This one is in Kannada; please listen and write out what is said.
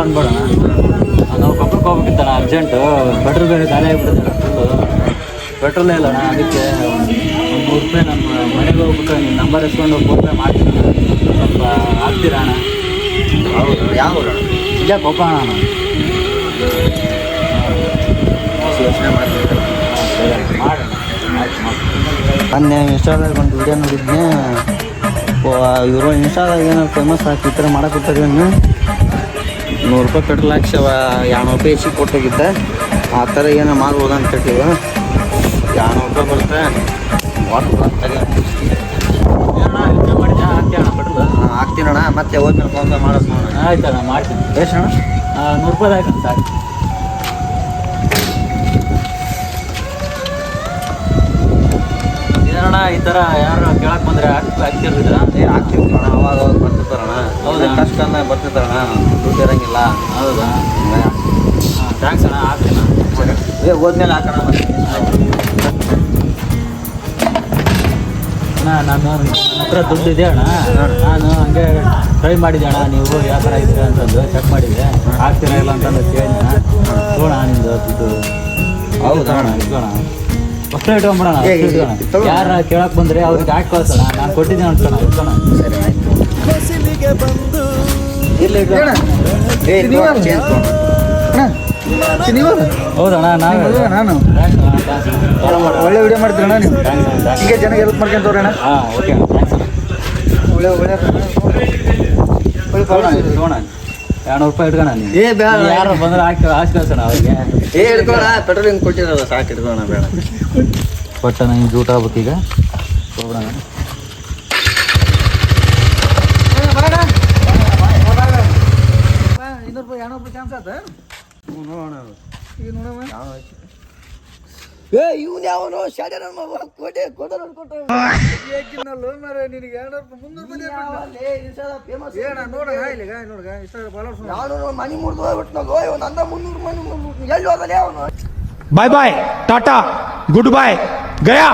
ಅನ್ಬೇಡಣ. ನಾವು ಕೊಪ್ಪಳಕ್ಕೆ ಹೋಗ್ಬೇಕಿತ್ತಣ್ಣ ಅರ್ಜೆಂಟು. ಪೆಟ್ರೋಲ್ ಬೇರೆ ಖಾಲಿ ಆಗಿಬಿಟ್ಟಿದೆ ಫುಲ್ಲು. ಪೆಟ್ರೋಲೇ ಇಲ್ಲಣ್ಣ. ಅದಕ್ಕೆ ಒಂದು ₹100 ನಮ್ಮ ಮನೆಗೆ ಹೋಗ್ಬಿಟ್ಟು ನಿಮ್ಮ ನಂಬರ್ ಎಸ್ಕೊಂಡು ಫೋನ್ಪೇ ಮಾಡ್ತೀನಿ. ಸ್ವಲ್ಪ ಆಗ್ತೀರಾ ಅಣ್ಣ? ಹೌದು, ಯಾವ ಊರು? ಇಲ್ಲೇ ಕೊಪ್ಪಳ ಅಣ್ಣ. ಯೋಚನೆ ಮಾಡ್ತಿದ್ದೆ. ಮಾಡೋಣ. ಆಯ್ತು ಮಾಡಿ. ಮೊನ್ನೆ ಇನ್ಸ್ಟಾದಾಗ ಒಂದು ವಿಡಿಯೋ ನೋಡಿದ್ನೆ. ಇವರು ಇನ್ಸ್ಟಾದಾಗ ಏನೋ ಫೇಮಸ್ ಆಗಿ ಈ ಥರ ಮಾಡಕ್ಕೆ ₹100 ಪೆಟ್ರೋಲ್ ಹಾಕ್ಸಿ ₹200 ಹೆಚ್ಚಿಗೆ ಕೊಟ್ಟೋಗಿದ್ದೆ. ಆ ಥರ ಏನೋ ಮಾಡ್ಬೋದು ಅಂತ ಹೇಳ್ತೀವಿ. ₹200 ಬರುತ್ತೆ. ವಾಟರ್ ಅಂತಾರೆ ಹಾಕ್ತೀನಣ್ಣ. ಮತ್ತೆ ಹೋದ್ಮೇಲೆ ಫೋನ್ ಮಾಡೋದು ನೋಡೋಣ. ಆಯ್ತಣ್ಣ ಮಾಡ್ತೀನಿ. ಎಷ್ಟು ಅಣ್ಣ? ₹100 ಹಾಕಣ್ಣ ಸಾಕು. ಇದೇನಣ್ಣ ಈ ಥರ ಯಾರು ಕೇಳಕ್ಕೆ ಬಂದರೆ ಹಾಕ್ತಿರ್ತಿದ್ರ? ಹಾಕ್ತಿರ್ತೀವಣ್ಣ. ಅವಾಗ ಅವಾಗ ಬರ್ತಿರ್ತಾರಣ್ಣ. ಹೌದಾ? ಕಷ್ಟ ಬರ್ತಿರ್ತಾರಣ್ಣ. ದುಡ್ಡು ಇರೋಂಗಿಲ್ಲ. ಹೌದಾ? ಥ್ಯಾಂಕ್ಸ್ ಅಣ್ಣ. ಹಾಕ್ತೀನ. ಸರಿ, ಹೋದ್ಮೇಲೆ ಹಾಕೋಣ. ಅಣ್ಣ ನನ್ನ ಹತ್ರ ದುಡ್ಡು ಇದೆ ಅಣ್ಣ. ನಾನು ಹಂಗೆ ಟ್ರೈ ಮಾಡಿದ್ದೆ ಅಣ್ಣ. ನೀವು ಯಾವ ಥರ ಇದ್ದೀರಾ ಅಂತಂದು ಚೆಕ್ ಮಾಡಿದ್ದೆ. ಆಗ್ತೀರಾ ಇಲ್ಲ ಅಂತಂದು ಕೇಳಿದ. ತಗೋಣ ನಿಮ್ಮದು ದುಡ್ಡು. ಹೌದಾ ಅಣ್ಣ? ಇಟ್ಕೋಣ. ಅಷ್ಟೇ ಇಟ್ಕೊಂಬಿಡೋಣ. ಯಾರು ಕೇಳಕ್ಕೆ ಬಂದರೆ ಅವ್ರಿಗೆ ಹಾಕಿ ಕಳ್ಸೋಣ. ನಾನು ಕೊಟ್ಟಿದ್ದೀನಿ ಅನ್ಕೋಣ. ಇಟ್ಕೋಣ. ಸರಿ, ಆಯ್ತು. ಇರ್ಲಿ ಇಟ್ಕೋಣ. ಹೌದಣ್ಣ. ನಾನು ಒಳ್ಳೆ ವಿಡಿಯೋ ಮಾಡ್ತೀರಣ್ಣ ನೀವು. ಹೀಗೆ ಜನಕ್ಕೆ ಹೆಲ್ಪ್ ಮಾಡ್ಕೊಂತವ್ರಣ್ಣ. ಹಾಂ ಓಕೆ ಅಣ್ಣ. ಥ್ಯಾಂಕ್ಸ್ ಅಣ್ಣ. ಒಳ್ಳೆ ಒಳ್ಳೆ ತಗೋಣ. ₹200 ಇಟ್ಕೋಣ. ನೀವು ಯಾರು ಬಂದ್ರೆ ಹಾಕಿ ಕಳ್ಸೋಣ ಅವ್ರಿಗೆ. ಹಿಡ್ಕೋಣ. ಪೆಟ್ರೋಲ್ ಹಿಂಗೆ ಕೊಟ್ಟಿರಲ್ಲ, ಸಾಕು ಹಿಡ್ಕೋಣ. ಬೇಡ ಕೊಟ್ಟಣ. ಹಿಂಗೆ ಜೂಟ್ ಆಗ್ಬೇಕೀಗ. ಹೋಗೋಣ. ₹200 ಚಾನ್ಸ್ ಆತ. ನೋಡೋಣ. ಈಗ ನೋಡಮ್ಮ. ಇವನು ಯಾವನು ಶಾಲೆ ನನ್ನ ಮಗ ಕೊಟ್ಟೆ ಕೊಟ್ಟು ನಿನಗೆ ಮನಿ ಮುರಿದು ಹೋಗ್ಬಿಟ್ಟು ನಂದ 300 ಮನಿ ಎಲ್ಲಿ ಹೋಗಲ್ಲ ಅವನು. Bye bye ta-ta goodbye गया।